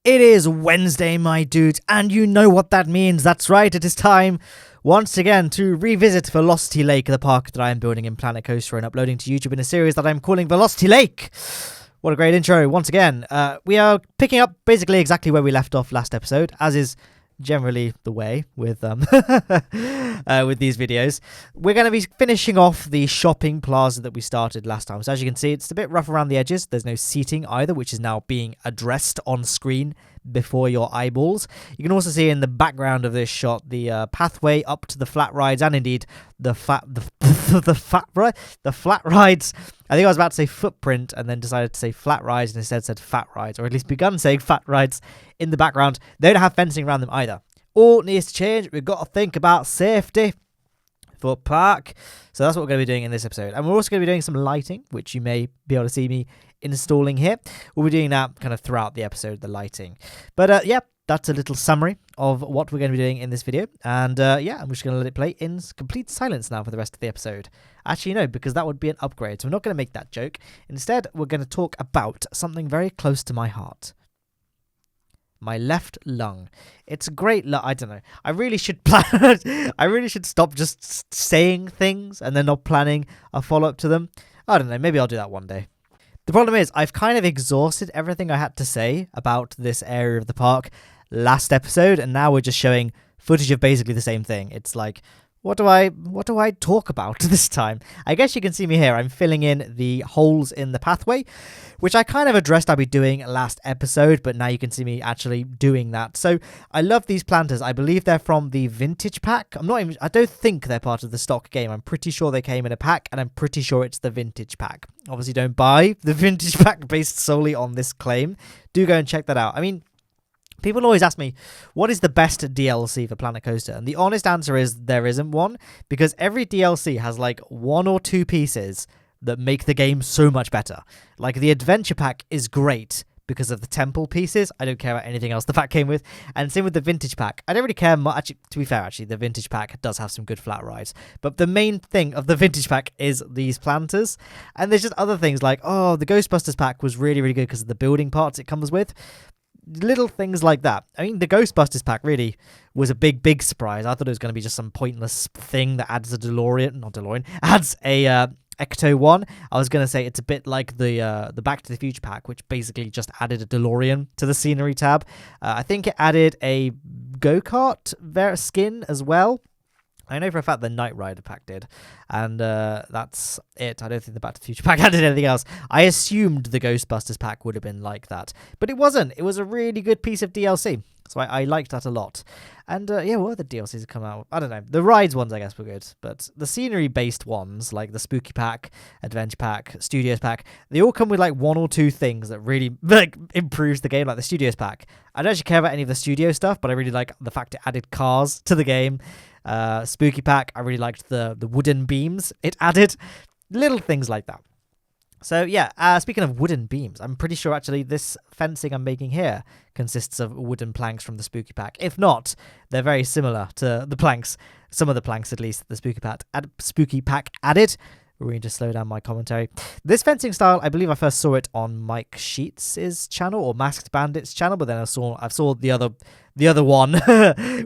It is Wednesday, my dude, and you know what that means. That's right, it is time once again to revisit Velocity Lake, the park that I am building in Planet Coaster and uploading to YouTube in a series that I'm calling Velocity Lake. What a great intro. Once again, we are picking up basically exactly where we left off last episode, as is generally the way with with these videos. We're going to be finishing off the shopping plaza that we started last time. So as you can see, it's a bit rough around the edges. There's no seating either, which is now being addressed on screen before your eyeballs. You can also see in the background of this shot the pathway up to the flat rides, and indeed the flat rides. I think I was about to say footprint and then decided to say flat rides and instead said fat rides, or at least begun saying fat rides in the background. They don't have fencing around them either. All needs to change. We've got to think about safety for park. So that's what we're going to be doing in this episode. And we're also going to be doing some lighting, which you may be able to see me installing here. We'll be doing that kind of throughout the episode, the lighting. But yeah, that's a little summary of what we're going to be doing in this video. And yeah, I'm just going to let it play in complete silence now for the rest of the episode. Actually, no, because that would be an upgrade. So we're not going to make that joke. Instead, we're going to talk about something very close to my heart. My left lung. It's a great I don't know. I really should plan. I really should stop just saying things and then not planning a follow-up to them. I don't know. Maybe I'll do that one day. The problem is, I've kind of exhausted everything I had to say about this area of the park last episode, and now we're just showing footage of basically the same thing. It's like, what do I talk about this time? I guess you can see me here. I'm filling in the holes in the pathway, which I kind of addressed I'll be doing last episode, but now you can see me actually doing that. So I love these planters. I believe they're from the vintage pack. I don't think they're part of the stock game. I'm pretty sure they came in a pack, and I'm pretty sure it's the vintage pack. Obviously, don't buy the vintage pack based solely on this claim. Do go and check that out. I mean, people always ask me, what is the best DLC for Planet Coaster? And the honest answer is there isn't one, because every DLC has like one or two pieces that make the game so much better. Like the Adventure Pack is great because of the temple pieces. I don't care about anything else the pack came with. And same with the Vintage Pack. I don't really care much. Actually, to be fair, actually, the Vintage Pack does have some good flat rides. But the main thing of the Vintage Pack is these planters. And there's just other things like, oh, the Ghostbusters Pack was really, really good because of the building parts it comes with. Little things like that. I mean, the Ghostbusters pack really was a big surprise. I thought it was going to be just some pointless thing that adds adds a Ecto 1. I was going to say it's a bit like the Back to the Future pack, which basically just added a DeLorean to the scenery tab. I think it added a go-kart skin as well. I know for a fact the Knight Rider pack did, and that's it. I don't think the Back to the Future pack added anything else. I assumed the Ghostbusters pack would have been like that, but it wasn't. It was a really good piece of DLC, so I liked that a lot. And yeah, what other DLCs have come out? I don't know. The rides ones, I guess, were good, but the scenery-based ones, like the Spooky Pack, Adventure Pack, Studios Pack, they all come with like one or two things that really like improves the game, like the Studios Pack. I don't actually care about any of the studio stuff, but I really like the fact it added cars to the game. Spooky Pack, I really liked the wooden beams it added. Little things like that. So yeah, speaking of wooden beams, I'm pretty sure actually this fencing I'm making here consists of wooden planks from the Spooky Pack. If not, they're very similar to the planks, some of the planks at least, the Spooky Pack added. We're going to slow down my commentary. This fencing style, I believe I first saw it on Mike Sheets' channel or Masked Bandit's channel, but then I saw the other one,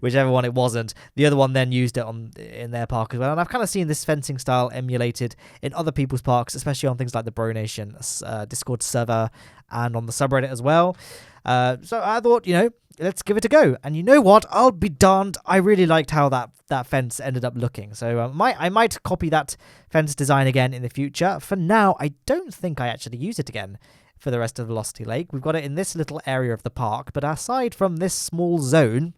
whichever one it wasn't. The other one then used it in their park as well, and I've kind of seen this fencing style emulated in other people's parks, especially on things like the Bro Nation Discord server and on the subreddit as well. So I thought, let's give it a go. And you know what? I'll be darned. I really liked how that fence ended up looking. So I might copy that fence design again in the future. For now, I don't think I actually use it again for the rest of Velocity Lake. We've got it in this little area of the park. But aside from this small zone,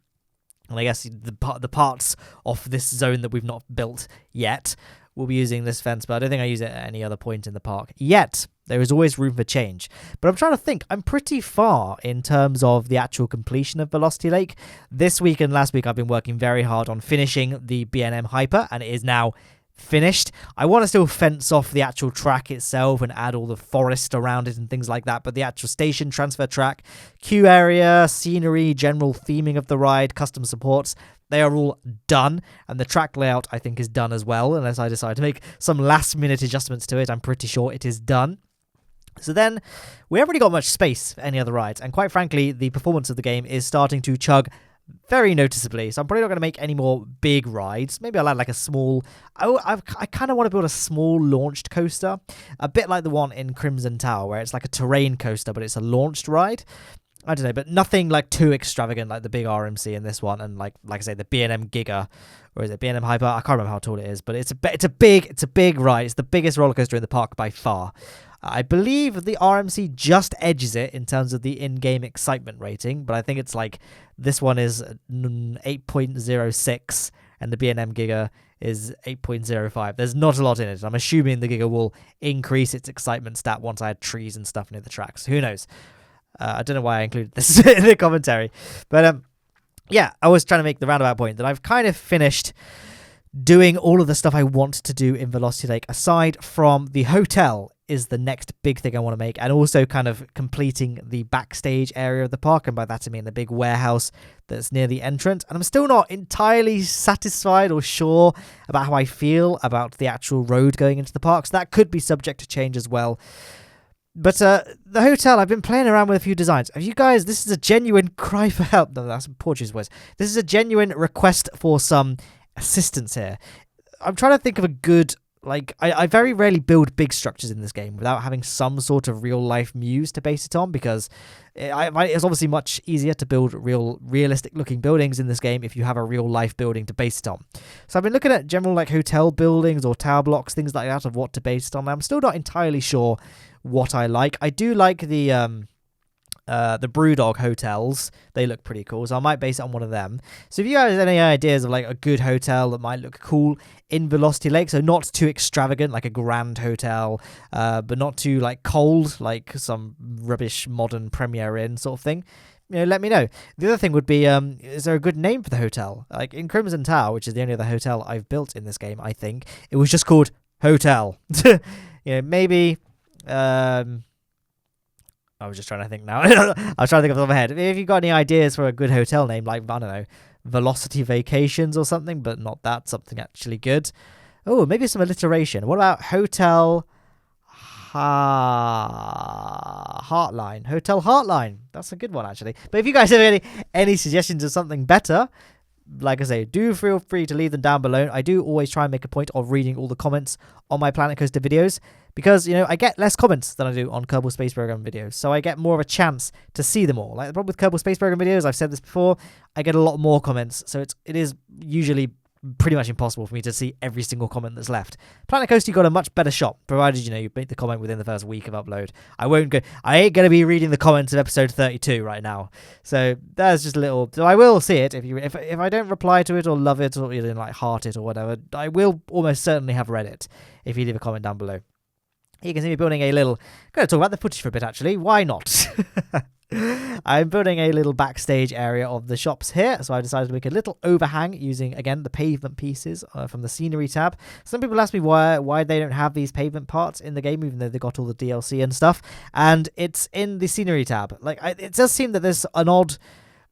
and I guess the parts of this zone that we've not built yet, we'll be using this fence. But I don't think I use it at any other point in the park yet. There is always room for change. But I'm trying to think. I'm pretty far in terms of the actual completion of Velocity Lake. This week and last week, I've been working very hard on finishing the B&M Hyper, and it is now finished. I want to still fence off the actual track itself and add all the forest around it and things like that, but the actual station, transfer track, queue area, scenery, general theming of the ride, custom supports, they are all done, and the track layout I think is done as well, unless I decide to make some last minute adjustments to it. I'm pretty sure it is done. So then we haven't really got much space for any other rides, and quite frankly, the performance of the game is starting to chug very noticeably. So I'm probably not going to make any more big rides. Maybe I'll add like a small... I kind of want to build a small launched coaster, a bit like the one in Crimson Tower, where it's like a terrain coaster, but it's a launched ride. I don't know, but nothing like too extravagant like the big RMC in this one, and like I say, the B&M Giga, or is it B&M Hyper? I can't remember how tall it is, but it's a big ride. It's the biggest roller coaster in the park by far. I believe the RMC just edges it in terms of the in-game excitement rating, but I think it's like this one is 8.06 and the B&M Giga is 8.05. There's not a lot in it. I'm assuming the Giga will increase its excitement stat once I add trees and stuff near the tracks. Who knows? I don't know why I included this in the commentary, but yeah, I was trying to make the roundabout point that I've kind of finished doing all of the stuff I want to do in Velocity Lake, aside from the hotel is the next big thing I want to make, and also kind of completing the backstage area of the park, and by that I mean the big warehouse that's near the entrance. And I'm still not entirely satisfied or sure about how I feel about the actual road going into the park, so that could be subject to change as well. But the hotel, I've been playing around with a few designs. Have you guys, this is a genuine cry for help. No, that's a Portuguese voice. This is a genuine request for some assistance here. I'm trying to think of a good, like, I very rarely build big structures in this game without having some sort of real life muse to base it on, because it's obviously much easier to build realistic looking buildings in this game if you have a real life building to base it on. So I've been looking at general like hotel buildings or tower blocks, things like that, of what to base it on. I'm still not entirely sure what I like. I do like the Brewdog hotels. They look pretty cool, so I might base it on one of them. So if you guys have any ideas of like a good hotel that might look cool in Velocity Lake, so not too extravagant like a grand hotel, but not too like cold like some rubbish modern Premier Inn sort of thing, you know, let me know. The other thing would be, is there a good name for the hotel? Like in Crimson Tower, which is the only other hotel I've built in this game, I think it was just called Hotel. You know, maybe I was just trying to think now. I was trying to think off the top of my head. If you've got any ideas for a good hotel name, like, I don't know, Velocity Vacations or something, but not that, something actually good. Oh, maybe some alliteration. What about Hotel Heartline? Hotel Heartline. That's a good one, actually. But if you guys have any suggestions of something better, like I say, do feel free to leave them down below. I do always try and make a point of reading all the comments on my Planet Coaster videos, because, you know, I get less comments than I do on Kerbal Space Program videos, so I get more of a chance to see them all. Like the problem with Kerbal Space Program videos, I've said this before, I get a lot more comments, so it is usually pretty much impossible for me to see every single comment that's left. Planet Coaster, you got a much better shot, provided, you know, you make the comment within the first week of upload. I ain't going to be reading the comments of episode 32 right now. So that's just a little, so I will see it. If I don't reply to it or love it or, you know, like heart it or whatever, I will almost certainly have read it if you leave a comment down below. You can see me building a little... I'm going to talk about the footage for a bit, actually. Why not? I'm building a little backstage area of the shops here, so I decided to make a little overhang using, again, the pavement pieces from the scenery tab. Some people ask me why they don't have these pavement parts in the game, even though they got all the DLC and stuff, and it's in the scenery tab. Like, it does seem that there's an odd...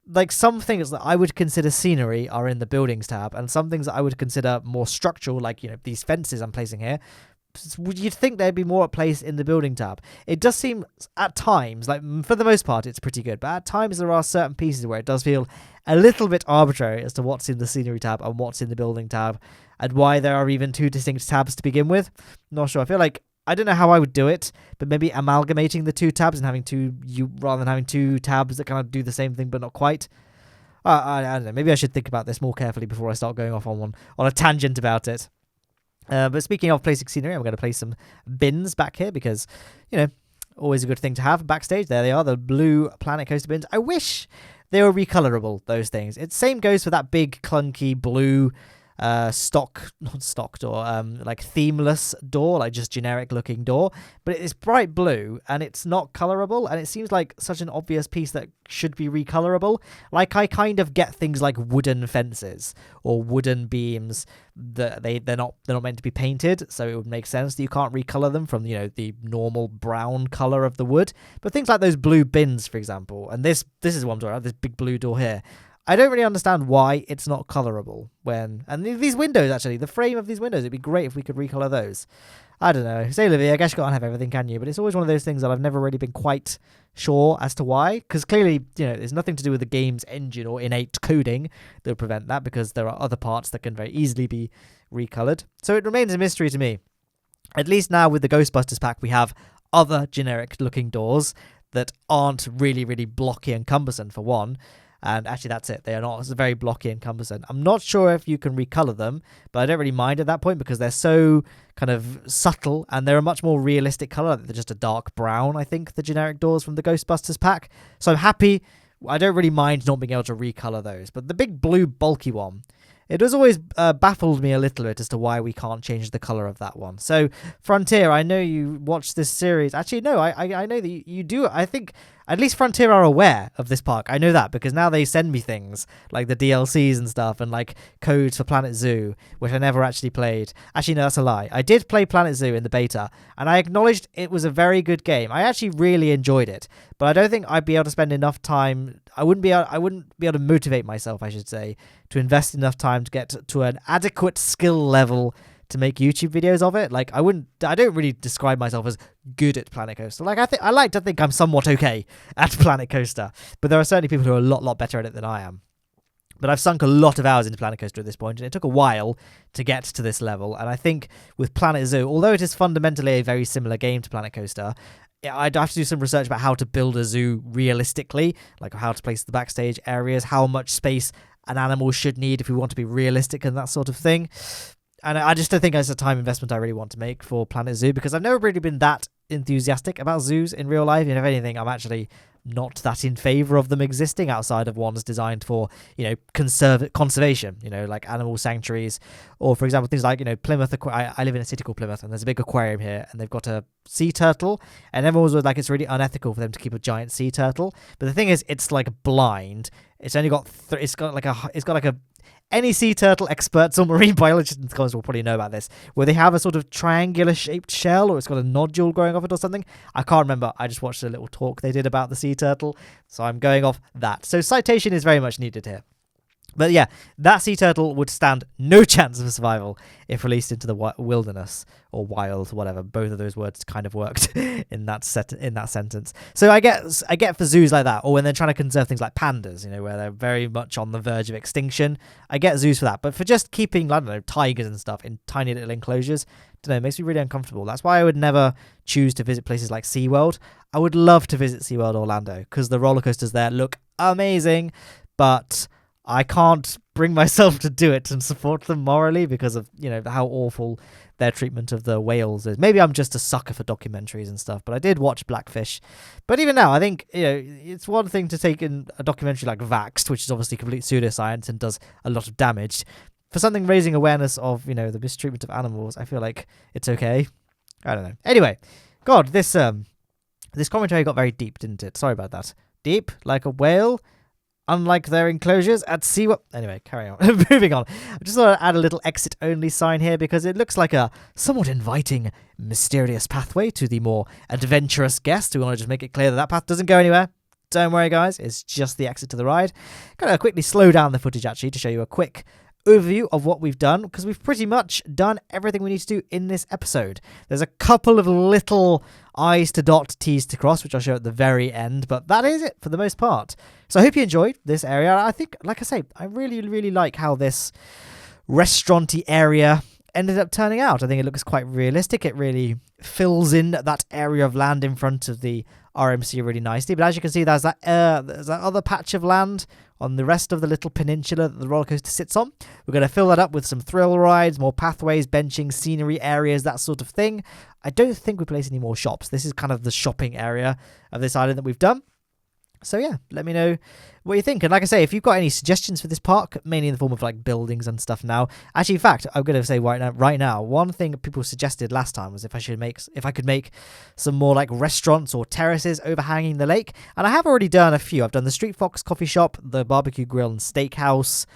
Like, some things that I would consider scenery are in the buildings tab, and some things that I would consider more structural, like, you know, these fences I'm placing here, you'd think there'd be more at place in the building tab. It does seem at times, like for the most part, it's pretty good, but at times there are certain pieces where it does feel a little bit arbitrary as to what's in the scenery tab and what's in the building tab, and why there are even two distinct tabs to begin with. Not sure. I feel like, I don't know how I would do it, but maybe amalgamating the two tabs and having rather than having two tabs that kind of do the same thing but not quite. I don't know. Maybe I should think about this more carefully before I start going off on a tangent about it. But speaking of placing scenery, I'm going to place some bins back here because, you know, always a good thing to have backstage. There they are, the blue Planet Coaster bins. I wish they were recolorable, those things. Same goes for that big clunky blue not stock door, like themeless door, like just generic looking door, but it's bright blue and it's not colorable, and it seems like such an obvious piece that should be recolorable. Like, I kind of get things like wooden fences or wooden beams that they're not meant to be painted, so it would make sense that you can't recolor them from, you know, the normal brown color of the wood. But things like those blue bins, for example, and this is what I'm talking about, this big blue door here, I don't really understand why it's not colorable and these windows, actually, the frame of these windows, it'd be great if we could recolor those. I don't know. Say, Olivia, I guess you can't have everything, can you? But it's always one of those things that I've never really been quite sure as to why. Because clearly, there's nothing to do with the game's engine or innate coding that would prevent that, because there are other parts that can very easily be recolored. So it remains a mystery to me. At least now with the Ghostbusters pack, we have other generic-looking doors that aren't really, really blocky and cumbersome, for one. And actually, that's it. They are not very blocky and cumbersome. I'm not sure if you can recolor them, but I don't really mind at that point because they're so kind of subtle and they're a much more realistic color. They're just a dark brown, I think, the generic doors from the Ghostbusters pack. So I'm happy. I don't really mind not being able to recolor those. But the big blue bulky one, it has always baffled me a little bit as to why we can't change the color of that one. So, Frontier, I know you watched this series. Actually, no, I know that you do. I think at least Frontier are aware of this park. I know that because now they send me things like the DLCs and stuff and like codes for Planet Zoo, which I never actually played. Actually, no, that's a lie. I did play Planet Zoo in the beta, and I acknowledged it was a very good game. I actually really enjoyed it, but I don't think I'd be able to spend enough time. I wouldn't be able to motivate myself, I should say, to invest enough time to get to an adequate skill level to make YouTube videos of it. Like, I don't really describe myself as good at Planet Coaster. Like, I like to think I'm somewhat okay at Planet Coaster, but there are certainly people who are a lot better at it than I am. But I've sunk a lot of hours into Planet Coaster at this point, and it took a while to get to this level. And I think with Planet Zoo, although it is fundamentally a very similar game to Planet Coaster, I'd have to do some research about how to build a zoo realistically, like how to place the backstage areas, how much space an animal should need if we want to be realistic and that sort of thing. And I just don't think it's a time investment I really want to make for Planet Zoo, because I've never really been that enthusiastic about zoos in real life. And if anything, I'm actually not that in favor of them existing outside of ones designed for, conservation, like animal sanctuaries, or for example, things like, Plymouth. I live in a city called Plymouth, and there's a big aquarium here, and they've got a sea turtle, and everyone was like, it's really unethical for them to keep a giant sea turtle. But the thing is, it's like blind. It's only got any sea turtle experts or marine biologists in the comments will probably know about this, where they have a sort of triangular shaped shell, or it's got a nodule growing off it or something. I can't remember. I just watched a little talk they did about the sea turtle, so I'm going off that. So citation is very much needed here. But yeah, that sea turtle would stand no chance of survival if released into the wilderness or wild, whatever. Both of those words kind of worked in that sentence. So I get for zoos like that, or when they're trying to conserve things like pandas, where they're very much on the verge of extinction. I get zoos for that, but for just keeping, I don't know, tigers and stuff in tiny little enclosures, it makes me really uncomfortable. That's why I would never choose to visit places like SeaWorld. I would love to visit SeaWorld Orlando because the roller coasters there look amazing, but I can't bring myself to do it and support them morally because of, how awful their treatment of the whales is. Maybe I'm just a sucker for documentaries and stuff, but I did watch Blackfish. But even now, I think, it's one thing to take in a documentary like Vaxxed, which is obviously complete pseudoscience and does a lot of damage. For something raising awareness of, the mistreatment of animals, I feel like it's okay. I don't know. Anyway, God, this commentary got very deep, didn't it? Sorry about that. Deep, like a whale. Unlike their enclosures at SeaWorld. Anyway, carry on. Moving on. I just thought I'd add a little exit-only sign here because it looks like a somewhat inviting, mysterious pathway to the more adventurous guest. We want to just make it clear that path doesn't go anywhere. Don't worry, guys. It's just the exit to the ride. Gonna quickly slow down the footage, actually, to show you a quick overview of what we've done, because we've pretty much done everything we need to do in this episode. There's a couple of little I's to dot, T's to cross, which I'll show at the very end, but that is it for the most part. So I hope you enjoyed this area. I think, like I say, I really, really like how this restaurant-y area ended up turning out. I think it looks quite realistic. It really fills in that area of land in front of the RMC really nicely. But as you can see, there's that other patch of land on the rest of the little peninsula that the roller coaster sits on. We're going to fill that up with some thrill rides, more pathways, benching, scenery areas, that sort of thing. I don't think we place any more shops. This is kind of the shopping area of this island that we've done. So yeah, let me know what you think. And like I say, if you've got any suggestions for this park, mainly in the form of like buildings and stuff now. Actually, in fact, I'm going to say right now, one thing people suggested last time was if I could make some more like restaurants or terraces overhanging the lake. And I have already done a few. I've done the Street Fox coffee shop, the barbecue grill and steakhouse.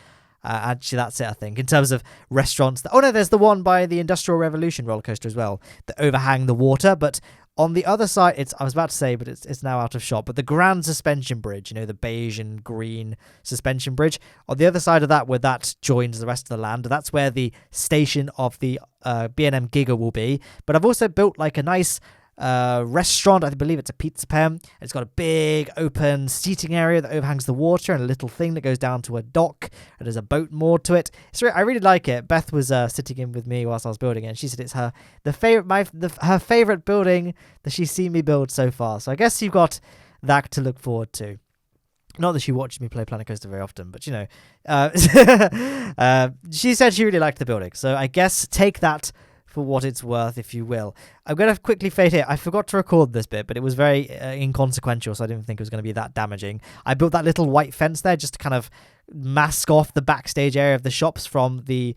Actually, that's it, I think, in terms of restaurants. Oh no, there's the one by the Industrial Revolution roller coaster as well that overhang the water, but On the other side, I was about to say, but it's now out of shot, but the grand suspension bridge, the beige and green suspension bridge, on the other side of that, where that joins the rest of the land, that's where the station of the B&M Giga will be. But I've also built like a nice restaurant. I believe it's a pizza pen. It's got a big open seating area that overhangs the water and a little thing that goes down to a dock, and there's a boat moored to it. I really like it. Beth was sitting in with me whilst I was building it, and she said it's her favorite building that she's seen me build so far. So I guess you've got that to look forward to. Not that she watches me play Planet Coaster very often, but she said she really liked the building. So I guess take that for what it's worth, if you will. I'm going to quickly fade here. I forgot to record this bit, but it was very inconsequential, so I didn't think it was going to be that damaging. I built that little white fence there just to kind of mask off the backstage area of the shops from the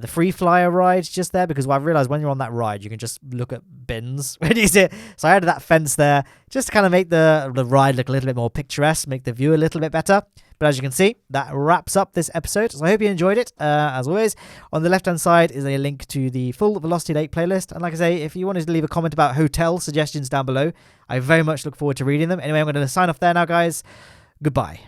free flyer ride just there, because I've realized when you're on that ride, you can just look at bins when you see it. So I added that fence there just to kind of make the ride look a little bit more picturesque, make the view a little bit better. But as you can see, that wraps up this episode. So I hope you enjoyed it. As always, on the left-hand side is a link to the full Velocity Lake playlist. And like I say, if you wanted to leave a comment about hotel suggestions down below, I very much look forward to reading them. Anyway, I'm going to sign off there now, guys. Goodbye.